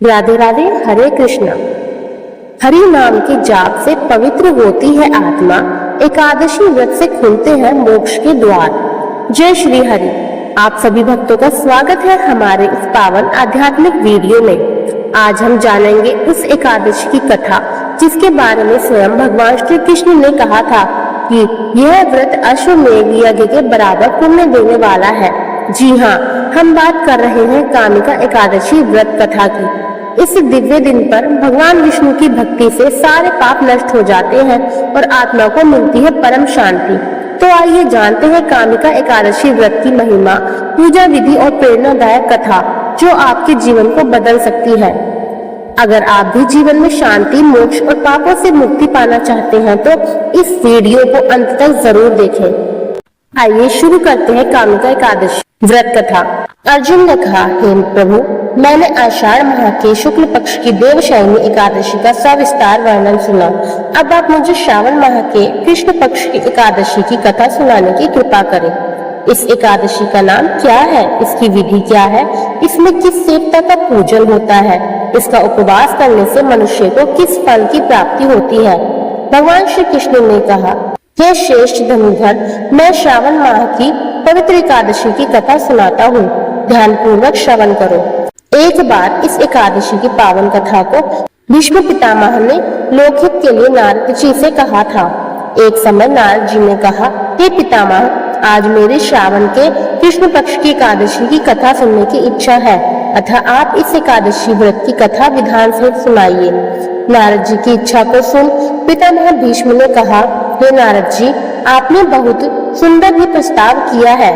राधे राधे। हरे कृष्णा। हरि नाम के जाप से पवित्र होती है आत्मा। एकादशी व्रत से खुलते हैं मोक्ष के द्वार। जय श्री हरि। आप सभी भक्तों का स्वागत है हमारे इस पावन आध्यात्मिक वीडियो में। आज हम जानेंगे उस एकादशी की कथा जिसके बारे में स्वयं भगवान श्री कृष्ण ने कहा था कि यह व्रत अश्वमेध यज्ञ के बराबर पुण्य देने वाला है। जी हाँ, हम बात कर रहे हैं कामिका एकादशी व्रत कथा की। इस दिव्य दिन पर भगवान विष्णु की भक्ति से सारे पाप नष्ट हो जाते हैं और आत्मा को मिलती है परम शांति। तो आइए जानते हैं कामिका एकादशी व्रत की महिमा, पूजा विधि और प्रेरणादायक कथा जो आपके जीवन को बदल सकती है। अगर आप भी जीवन में शांति, मोक्ष और पापों से मुक्ति पाना चाहते हैं तो इस वीडियो को अंत तक जरूर देखें। आइए शुरू करते हैं कामिका एकादशी व्रत कथा। अर्जुन ने कहा, हे प्रभु, मैंने आषाढ़ माह के शुक्ल पक्ष की देवशयनी एकादशी का सविस्तार वर्णन सुना। अब आप मुझे श्रावण माह के कृष्ण पक्ष की एकादशी की कथा सुनाने की कृपा करें। इस एकादशी का नाम क्या है, इसकी विधि क्या है, इसमें किस देवता का पूजन होता है, इसका उपवास करने से मनुष्य को किस फल की प्राप्ति होती है। भगवान श्री कृष्ण ने कहा, हे श्रेष्ठ धनुधर, मैं श्रावण माह की पवित्र एकादशी की कथा सुनाता हूँ, ध्यान पूर्वक श्रवण करो। एक बार इस एकादशी की पावन कथा को भीष्म पितामह ने लोकहित के लिए नारद जी से कहा था। एक समय नारद जी ने कहा, हे पितामह, आज मेरे श्रावण के कृष्ण पक्ष की एकादशी की कथा सुनने की इच्छा है, अतः आप इस एकादशी व्रत की कथा विधान सहित सुनाइए। नारद जी की इच्छा को सुन पितामह भीष्म ने कहा, हे नारद जी, आपने बहुत सुंदर ही प्रस्ताव किया है।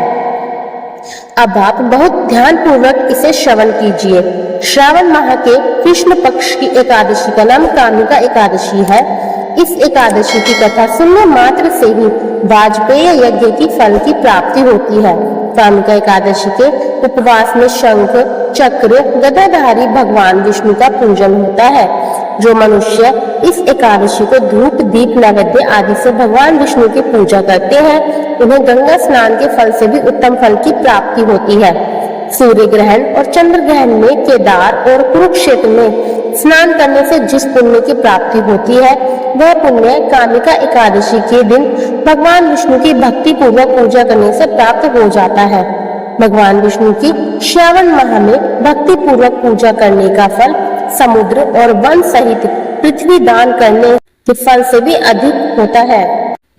अब आप बहुत ध्यान पूर्वक इसे श्रवण कीजिए। श्रावण माह के कृष्ण पक्ष की एकादशी का नाम कामिका एकादशी है। इस एकादशी की कथा सुनने मात्र से ही वाजपेय यज्ञ की फल की प्राप्ति होती है। कामिका एकादशी के उपवास में शंख, चक्र, गदाधारी भगवान विष्णु का पूजन होता है। जो मनुष्य इस एकादशी को धूप, दीप, नैवेद्य आदि से भगवान विष्णु की पूजा करते हैं, उन्हें गंगा स्नान के फल से भी उत्तम फल की प्राप्ति होती है। सूर्य ग्रहण और चंद्र ग्रहण में केदार और कुरुक्षेत्र में स्नान करने से जिस पुण्य की प्राप्ति होती है, वह पुण्य कामिका एकादशी के दिन भगवान विष्णु की भक्ति पूर्वक पूजा करने से प्राप्त हो जाता है। भगवान विष्णु की श्रावण माह में भक्ति पूर्वक पूजा करने का फल समुद्र और वन सहित पृथ्वी दान करने के फल से भी अधिक होता है।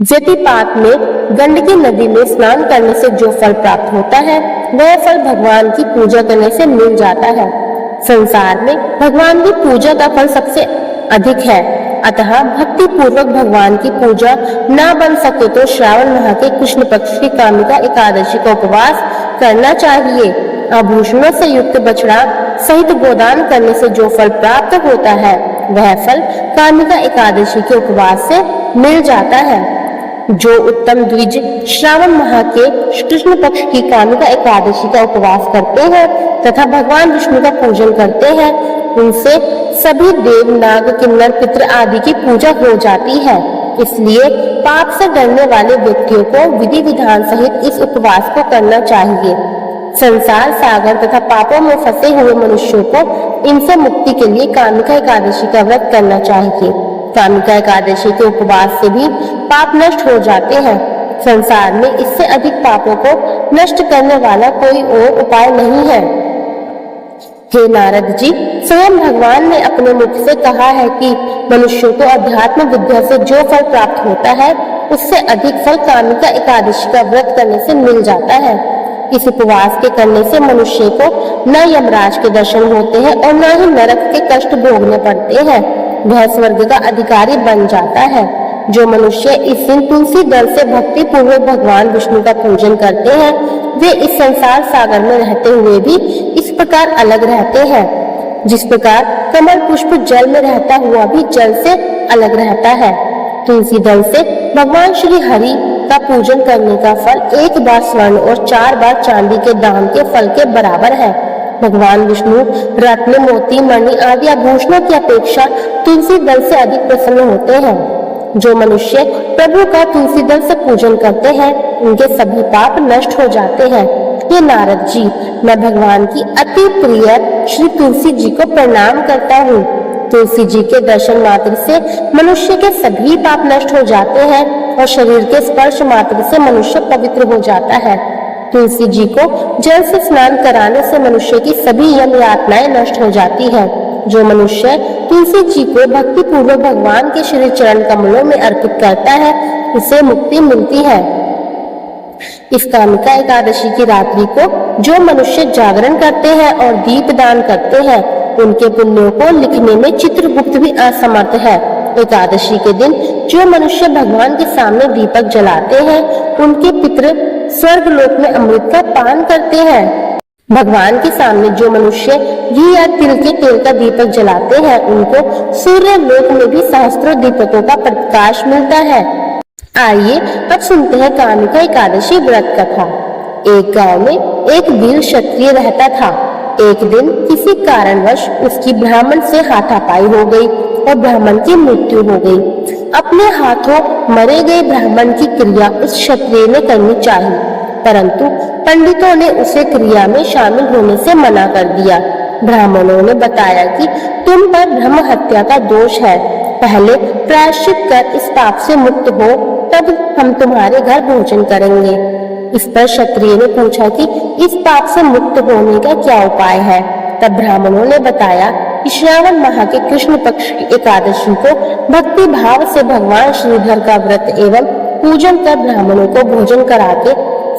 जतिपात में गंडकी नदी में स्नान करने से जो फल प्राप्त होता है, वह फल भगवान की पूजा करने से मिल जाता है। संसार में भगवान की पूजा का फल सबसे अधिक है, अतः भक्ति पूर्वक भगवान की पूजा न बन सके तो श्रावण माह के कृष्ण पक्ष की कामिका एकादशी का उपवास करना चाहिए। आभूषणों से युक्त बछड़ा सहित गोदान करने से जो फल प्राप्त होता है, वह फल कामिका एकादशी के उपवास से मिल जाता है। जो उत्तम द्विज श्रावण माह के कृष्ण पक्ष की कामिका एकादशी का उपवास करते हैं तथा भगवान विष्णु का पूजन करते हैं, उनसे सभी देव, नाग, किन्नर, पितृ आदि की पूजा हो जाती है। इसलिए पाप से डरने वाले व्यक्तियों को विधि विधान सहित इस उपवास को करना चाहिए। संसार सागर तथा पापों में फंसे हुए मनुष्यों को इनसे मुक्ति के लिए कामिका एकादशी का व्रत करना चाहिए। कामिका एकादशी के उपवास से भी पाप नष्ट हो जाते हैं। संसार में इससे अधिक पापों को नष्ट करने वाला कोई और उपाय नहीं है। हे नारद जी, स्वयं भगवान ने अपने मुख से कहा है कि मनुष्यों को अध्यात्म विद्या से जो फल प्राप्त होता है, उससे अधिक फल कामिका एकादशी का व्रत करने से मिल जाता है। इस उपवास के करने से मनुष्य को न यमराज के दर्शन होते हैं और न ही नरक के कष्ट भोगने पड़ते हैं। वह स्वर्ग का अधिकारी बन जाता है। जो मनुष्य इस दिन तुलसी दल से भक्ति पूर्वक भगवान विष्णु का पूजन करते हैं, वे इस संसार सागर में रहते हुए भी इस प्रकार अलग रहते हैं, जिस प्रकार कमल पुष्प जल में रहता हुआ भी जल से अलग रहता है। तुलसी दल से भगवान श्री हरि का पूजन करने का फल एक बार स्वर्ण और 4 बार चांदी के दान के फल के बराबर है। भगवान विष्णु रत्न, मोती, मणि आदि आभूषणों की अपेक्षा तुलसी दल से अधिक प्रसन्न होते हैं। जो मनुष्य प्रभु का तुलसी दल से पूजन करते हैं, उनके सभी पाप नष्ट हो जाते हैं। हे नारद जी, मैं भगवान की अति प्रिय श्री तुलसी जी को प्रणाम करता हूँ। तुलसी जी के दर्शन मात्र से मनुष्य के सभी पाप नष्ट हो जाते हैं और शरीर के स्पर्श मात्र से मनुष्य पवित्र हो जाता है। तुलसी जी को जल से स्नान कराने से मनुष्य की सभी यम यातनाएं नष्ट हो जाती है। जो मनुष्य तुलसी जी को भक्ति पूर्वक भगवान के श्री चरण कमलों में अर्पित करता है, उसे मुक्ति मिलती है। इस कामिका एकादशी की रात्रि को जो मनुष्य जागरण करते हैं और दीप दान करते हैं, उनके पुण्यों को लिखने में चित्रगुप्त भी असमर्थ है। एकादशी के दिन जो मनुष्य भगवान के सामने दीपक जलाते हैं, उनके पितृ स्वर्ग लोक में अमृत का पान करते हैं। भगवान के सामने जो मनुष्य घी या तिल के तेल का दीपक जलाते हैं, उनको सूर्य लोक में भी सहस्त्रों दीपकों का प्रकाश मिलता है। आइए अब सुनते हैं कामिका एकादशी व्रत कथा। एक गांव में एक वीर क्षत्रिय रहता था। एक दिन किसी कारणवश उसकी ब्राह्मण से हाथापाई हो गई और ब्राह्मण की मृत्यु हो गई। अपने हाथों मरे गए ब्राह्मण की क्रिया उस क्षत्रिय ने करनी चाहिए, परंतु पंडितों ने उसे क्रिया में शामिल होने से मना कर दिया। ब्राह्मणों ने बताया कि तुम पर ब्रह्म हत्या का दोष है, पहले प्रायश्चित कर इस पाप से मुक्त हो, तब हम तुम्हारे घर भोजन करेंगे। इस पर क्षत्रिय ने पूछा कि इस पाप से मुक्त होने का क्या उपाय है। तब ब्राह्मणों ने बताया कि श्रावण माह के कृष्ण पक्ष की एकादशी को भक्ति भाव से भगवान श्रीधर का व्रत एवं पूजन कर ब्राह्मणों को भोजन करा के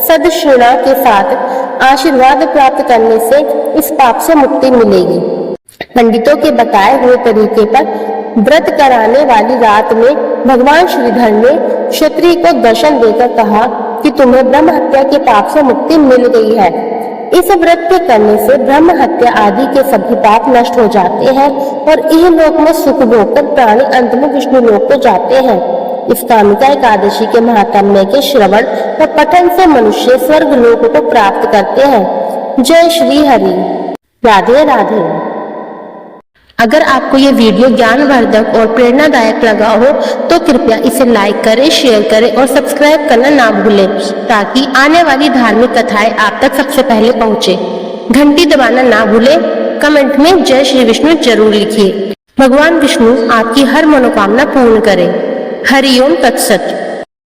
सदक्षिणा के साथ आशीर्वाद प्राप्त करने से इस पाप से मुक्ति मिलेगी। पंडितों के बताए हुए तरीके पर व्रत कराने वाली रात में भगवान श्रीधर ने क्षत्रिय को दर्शन देकर कहा कि तुम्हें ब्रह्म हत्या के पाप से मुक्ति मिल गई है। इस व्रत के करने से ब्रह्म हत्या आदि के सभी पाप नष्ट हो जाते हैं और इह लोक में सुख भोगकर प्राणी अंत में विष्णु लोक को जाते हैं। इस कामिका एकादशी के महात्म्य के श्रवण और पठन से मनुष्य स्वर्ग लोक को प्राप्त करते हैं। जय श्री हरि। राधे राधे। अगर आपको ये वीडियो ज्ञानवर्धक और प्रेरणादायक लगा हो तो कृपया इसे लाइक करें, शेयर करें और सब्सक्राइब करना ना भूलें, ताकि आने वाली धार्मिक कथाएं आप तक सबसे पहले पहुंचे। घंटी दबाना ना भूलें। कमेंट में जय श्री विष्णु जरूर लिखिए। भगवान विष्णु आपकी हर मनोकामना पूर्ण करें। हरि ओम तत्सत।